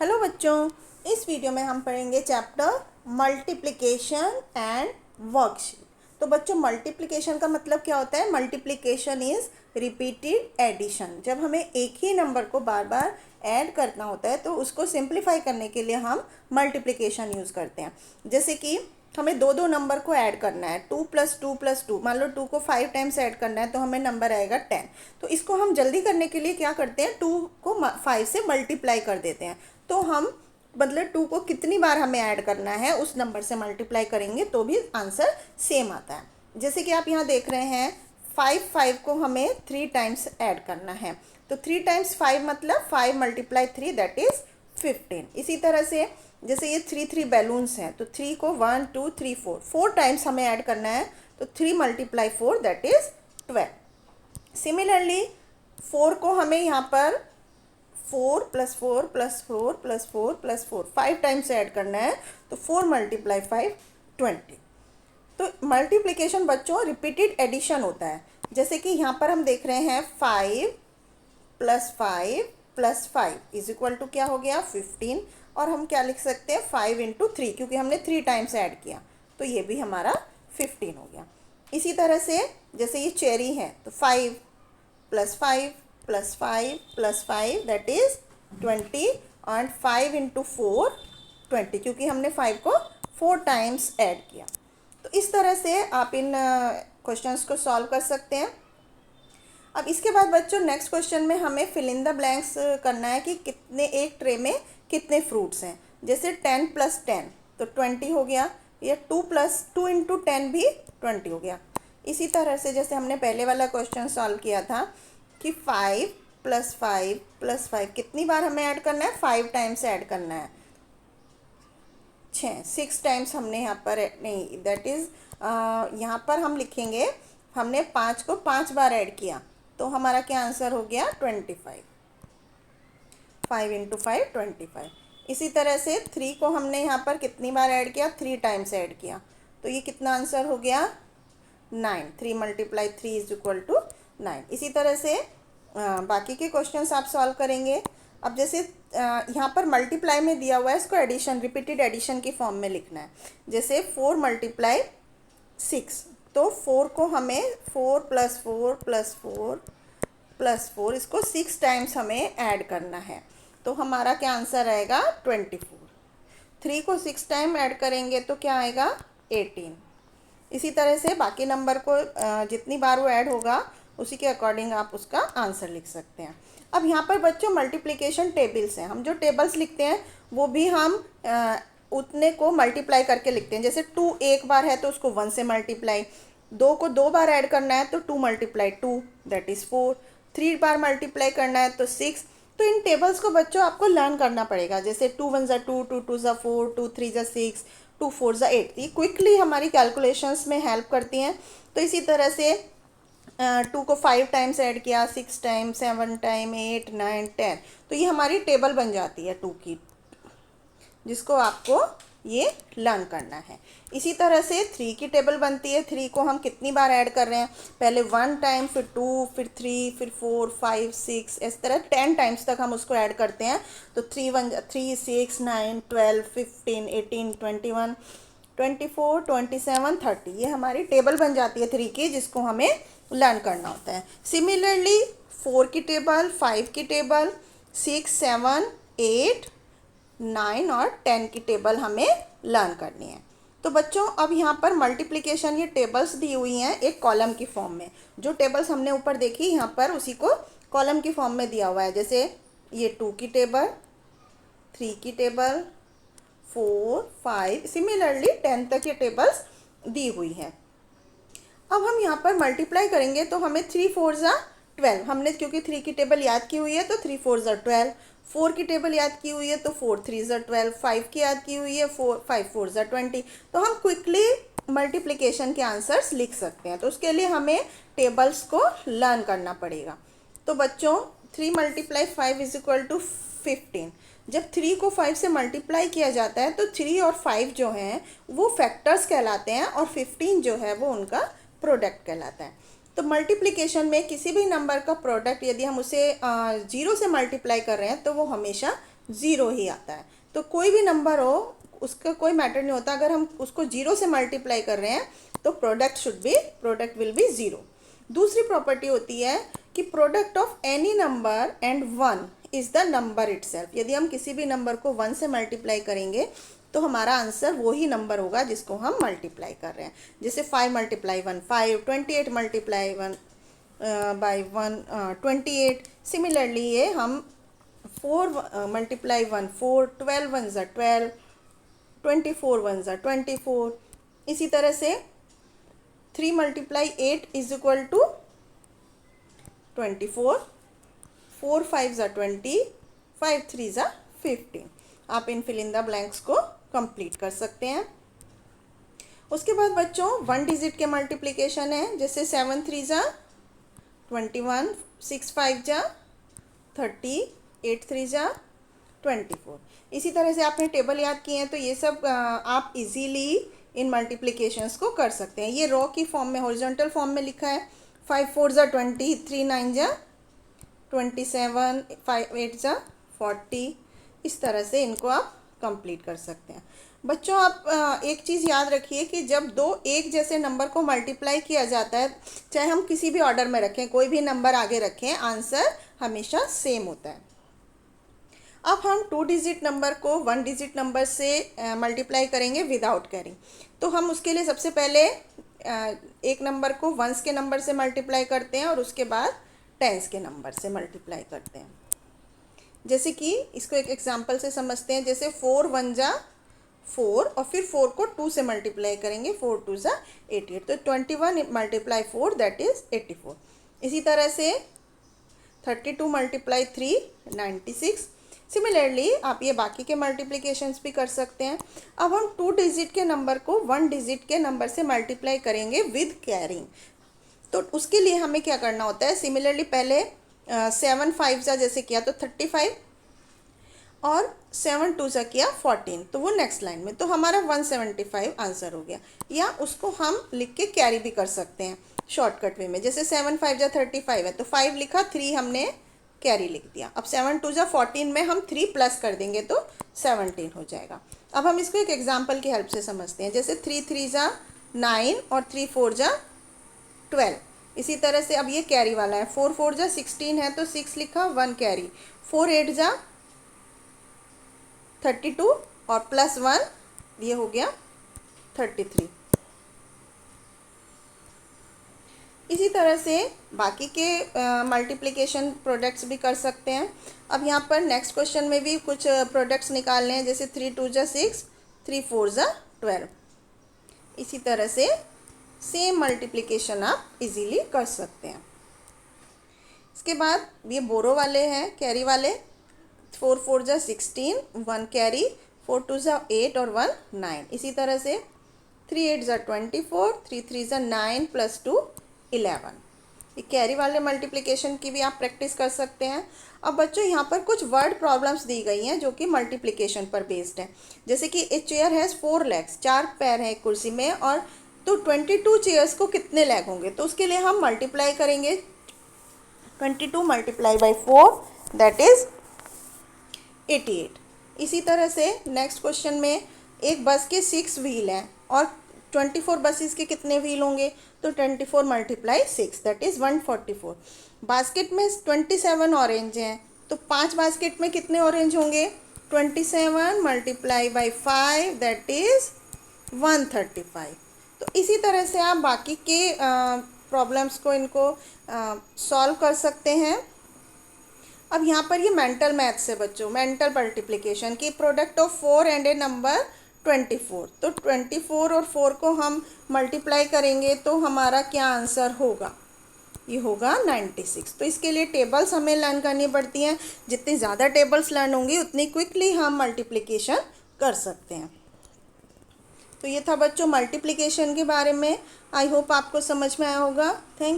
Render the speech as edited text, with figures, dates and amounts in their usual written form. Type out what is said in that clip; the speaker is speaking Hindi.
हेलो बच्चों, इस वीडियो में हम पढ़ेंगे चैप्टर मल्टीप्लिकेशन एंड वर्कशीट। तो बच्चों, मल्टीप्लिकेशन का मतलब क्या होता है? Multiplication is repeated addition. जब हमें एक ही नंबर को बार बार ऐड करना होता है तो उसको सिंप्लीफाई करने के लिए हम मल्टीप्लिकेशन यूज़ करते हैं। जैसे कि हमें दो दो नंबर को ऐड करना है, 2 + 2 + 2। मान लो 2 को 5 टाइम्स ऐड करना है तो हमें नंबर आएगा 10। तो इसको हम जल्दी करने के लिए क्या करते हैं, 2 को 5 से मल्टीप्लाई कर देते हैं। तो हम मतलब 2 को कितनी बार हमें ऐड करना है उस नंबर से मल्टीप्लाई करेंगे तो भी आंसर सेम आता है। जैसे कि आप यहाँ देख रहे हैं 5 को हमें 3 टाइम्स ऐड करना है। तो 3 टाइम्स 5 मतलब 5 × 3 दैट इज़ 15। इसी तरह से जैसे ये 3 बैलून्स हैं तो 3 को 1 2 3 4 टाइम्स हमें ऐड करना है। तो 3 × 4 दैट इज़ 12। सिमिलरली 4 को हमें यहाँ पर 4 + 4 + 4 + 4 + 4 5 टाइम्स ऐड करना है। तो 4 × 5 20। तो मल्टीप्लिकेशन बच्चों रिपीटेड एडिशन होता है। जैसे कि यहाँ पर हम देख रहे हैं 5 + 5 + 5 = क्या हो गया 15। और हम क्या लिख सकते हैं 5 × 3, क्योंकि हमने 3 टाइम्स ऐड किया तो ये भी हमारा 15 हो गया। इसी तरह से जैसे ये चेरी है तो 5 + 5 + 5 + 5 दैट इज़ 20। और 5 × 4 20, क्योंकि हमने 5 को 4 टाइम्स ऐड किया। तो इस तरह से आप इन क्वेश्चंस को सॉल्व कर सकते हैं। अब इसके बाद बच्चों नेक्स्ट क्वेश्चन में हमें फिल इन द ब्लैंक्स करना है कि कितने एक ट्रे में कितने फ्रूट्स हैं। जैसे 10 + 10 तो 20 हो गया, या 2 × 10 भी 20 हो गया। इसी तरह से जैसे हमने पहले वाला क्वेश्चन सॉल्व किया था कि 5 + 5 + 5 कितनी बार हमें ऐड करना है, 5 टाइम्स ऐड करना है। 6 टाइम्स हमने यहाँ पर नहीं, दैट इज़ यहाँ पर हम लिखेंगे हमने 5 को 5 बार ऐड किया तो हमारा क्या आंसर हो गया 25। 5 × 5 25। इसी तरह से 3 को हमने यहाँ पर कितनी बार ऐड किया, 3 टाइम्स ऐड किया तो ये कितना आंसर हो गया 9। 3 × 3 = 9। इसी तरह से बाकी के क्वेश्चंस आप सॉल्व करेंगे। अब जैसे यहाँ पर मल्टीप्लाई में दिया हुआ है, इसको एडिशन रिपीटेड एडिशन की फॉर्म में लिखना है। जैसे 4 × 6 तो 4 को हमें 4 + 4 + 4 + 4 इसको 6 टाइम्स हमें ऐड करना है। तो हमारा क्या आंसर आएगा 24। 3 को 6 टाइम ऐड करेंगे तो क्या आएगा 18। इसी तरह से बाकी नंबर को जितनी बार वो ऐड होगा उसी के अकॉर्डिंग आप उसका आंसर लिख सकते हैं। अब यहाँ पर बच्चों मल्टीप्लिकेशन टेबल्स हैं। हम जो टेबल्स लिखते हैं वो भी हम उतने को मल्टीप्लाई करके लिखते हैं। जैसे 2 एक बार है तो उसको 1 से मल्टीप्लाई, 2 को 2 बार ऐड करना है तो 2 × 2 दैट इज़ 4, 3 बार मल्टीप्लाई करना है तो 6। तो इन टेबल्स को बच्चों आपको लर्न करना पड़ेगा। जैसे 2 × 1 = 2, 2 × 2 = 4, 2 × 3 = 6, 2 × 4 = 8। ये क्विकली हमारी कैलकुलेशंस में हेल्प करती हैं। तो इसी तरह से 2 को 5 टाइम्स ऐड किया, 6 टाइम, 7 टाइम, 8 9 10, तो ये हमारी टेबल बन जाती है 2 की, जिसको आपको ये लर्न करना है। इसी तरह से 3 की टेबल बनती है। 3 को हम कितनी बार ऐड कर रहे हैं, पहले 1 टाइम, फिर 2, फिर 3, फिर 4 5 6, इस तरह 10 टाइम्स तक हम उसको ऐड करते हैं। तो 3 × 1 = 3, 6 9 12 15 18 21 24 27 30, ये हमारी टेबल बन जाती है 3 की, जिसको हमें लर्न करना होता है। सिमिलरली 4 की टेबल, 5 की टेबल, 6 7 8 9 और 10 की टेबल हमें लर्न करनी है। तो बच्चों अब यहाँ पर मल्टीप्लिकेशन ये टेबल्स दी हुई हैं एक कॉलम की फॉर्म में। जो टेबल्स हमने ऊपर देखी यहाँ पर उसी को कॉलम की फॉर्म में दिया हुआ है। जैसे ये 2 की टेबल, 3 की टेबल, 4 5, सिमिलरली 10 तक ये टेबल्स दी हुई हैं। अब हम यहाँ पर मल्टीप्लाई करेंगे तो हमें 3 × 4 = 12। हमने क्योंकि 3 की टेबल याद की हुई है तो 3 × 4 = 12। 4 की टेबल याद की हुई है तो 4 × 3 = 12। 5 की याद की हुई है 5 × 4 = 20। तो हम क्विकली मल्टीप्लिकेशन के आंसर्स लिख सकते हैं। तो उसके लिए हमें टेबल्स को लर्न करना पड़ेगा। तो बच्चों 3 × 5 = 15। जब 3 को 5 से मल्टीप्लाई किया जाता है तो 3 और 5 जो हैं वो फैक्टर्स कहलाते हैं और 15 जो है वो उनका प्रोडक्ट कहलाता है। तो मल्टीप्लिकेशन में किसी भी नंबर का प्रोडक्ट यदि हम उसे 0 से मल्टीप्लाई कर रहे हैं तो वो हमेशा 0 ही आता है। तो कोई भी नंबर हो उसका कोई मैटर नहीं होता, अगर हम उसको 0 से मल्टीप्लाई कर रहे हैं तो प्रोडक्ट विल बी 0। दूसरी प्रॉपर्टी होती है कि product of any number and 1 is the number itself. यदि हम किसी भी नंबर को 1 से मल्टीप्लाई करेंगे तो हमारा आंसर वही नंबर होगा जिसको हम मल्टीप्लाई कर रहे हैं। जैसे 5 मल्टीप्लाई 1 5, 28 मल्टीप्लाई 1 बाई 1 28। सिमिलरली ये हम 4 मल्टीप्लाई 1 4, 12 1 ज़ा 12, 24 1 ज़ा 24। इसी तरह से 3 मल्टीप्लाई 8 इज इक्वल टू 24, 4 5 ज़ा 20, 5 3 ज़ा 15। आप इन फिल इन द ब्लैंक्स को कंप्लीट कर सकते हैं। उसके बाद बच्चों 1 डिजिट के मल्टीप्लिकेशन है, जैसे 7 3 ज़ा 21, 6 5 ज़ा 30, 8 3 ज़ा 24। इसी तरह से आपने टेबल याद किए हैं तो ये सब आप इजीली इन मल्टीप्लिकेशंस को कर सकते हैं। ये रो की फॉर्म में, हॉरिजॉन्टल फॉर्म में लिखा है। 5 4 ज़ा 20, 3 9 ज़ा 27, 5 8 ज़ा 40। इस तरह से इनको आप कंप्लीट कर सकते हैं। बच्चों आप एक चीज़ याद रखिए कि जब दो एक जैसे नंबर को मल्टीप्लाई किया जाता है, चाहे हम किसी भी ऑर्डर में रखें, कोई भी नंबर आगे रखें, आंसर हमेशा सेम होता है। अब हम 2 डिजिट नंबर को 1 डिजिट नंबर से मल्टीप्लाई करेंगे विदाउट कैरिंग। तो हम उसके लिए सबसे पहले एक नंबर को वंस के नंबर से मल्टीप्लाई करते हैं और उसके बाद टेंस के नंबर से मल्टीप्लाई करते हैं। जैसे कि इसको एक एग्जांपल से समझते हैं। जैसे 4 1 ज़ा 4 और फिर 4 को 2 से मल्टीप्लाई करेंगे, 4 2 ज़ा 88। तो 21 मल्टीप्लाई 4 दैट इज़ 84। इसी तरह से 32 मल्टीप्लाई 3 96। सिमिलरली आप ये बाकी के मल्टीप्लिकेशंस भी कर सकते हैं। अब हम 2 डिजिट के नंबर को 1 डिजिट के नंबर से मल्टीप्लाई करेंगे विद कैरिंग। तो उसके लिए हमें क्या करना होता है, सिमिलरली पहले 7 5 ज़ा जैसे किया तो 35 और 7 2 ज़ा किया 14, तो वो नेक्स्ट लाइन में, तो हमारा 175 आंसर हो गया। या उसको हम लिख के कैरी भी कर सकते हैं शॉर्टकट वे में। जैसे 7 5 ज़ा 35 है तो 5 लिखा, 3 हमने कैरी लिख दिया। अब 7 2 ज़ा 14 में हम 3 प्लस कर देंगे तो 17 हो जाएगा। अब हम इसको एक एग्जाम्पल की हेल्प से समझते हैं। जैसे 3 3 ज़ा 9 और 3 4 ज़ा 12। इसी तरह से अब ये कैरी वाला है, 4 4 ज़ा 16 है तो 6 लिखा, 1 कैरी, 4 8 ज़ा 32 और प्लस 1 ये हो गया 33। इसी तरह से बाकी के मल्टीप्लिकेशन प्रोडक्ट्स भी कर सकते हैं। अब यहाँ पर नेक्स्ट क्वेश्चन में भी कुछ प्रोडक्ट्स निकालने हैं। जैसे 3 2 ज़ा 6, 3 4 ज़ा 12। इसी तरह से सेम मल्टीप्लिकेशन आप इजीली कर सकते हैं। इसके बाद ये बोरो वाले हैं, कैरी वाले। 4 4 ज़ा 16, 1 कैरी, 4 2 ज़ा 8 और 1 9। इसी तरह से 3 8 ज़ा 24, 3 3 ज़ा 9 प्लस 2 11। ये कैरी वाले मल्टीप्लिकेशन की भी आप प्रैक्टिस कर सकते हैं। अब बच्चों यहाँ पर कुछ वर्ड प्रॉब्लम्स दी गई हैं जो कि मल्टीप्लिकेशन पर बेस्ड है। जैसे कि ए चेयर हैज़ 4 लेग्स, 4 पैर हैं एक कुर्सी में, और तो 22 चेयर्स को कितने लेग होंगे, तो उसके लिए हम मल्टीप्लाई करेंगे। 22 मल्टीप्लाई बाई 4 दैट इज़ 88। इसी तरह से नेक्स्ट क्वेश्चन में एक बस के 6 व्हील हैं और 24 बसेस के कितने व्हील होंगे, तो 24 मल्टीप्लाई 6 दैट इज़ 144। बास्केट में 27 ऑरेंज हैं तो 5 बास्केट में कितने ऑरेंज होंगे, 27 मल्टीप्लाई बाई 5 दैट इज़ 135। तो इसी तरह से आप बाकी के प्रॉब्लम्स को इनको सॉल्व कर सकते हैं। अब यहाँ पर ये मेंटल मैथ्स है बच्चों, मेंटल मल्टीप्लिकेशन की product of 4 and A number 24। तो 24 और 4 को हम मल्टीप्लाई करेंगे तो हमारा क्या आंसर होगा, ये होगा 96। तो इसके लिए टेबल्स हमें लर्न करनी पड़ती हैं। जितनी ज़्यादा टेबल्स लर्न होंगी उतनी क्विकली हम मल्टीप्लिकेशन कर सकते हैं। तो ये था बच्चों मल्टीप्लिकेशन के बारे में। आई होप आपको समझ में आया होगा। थैंक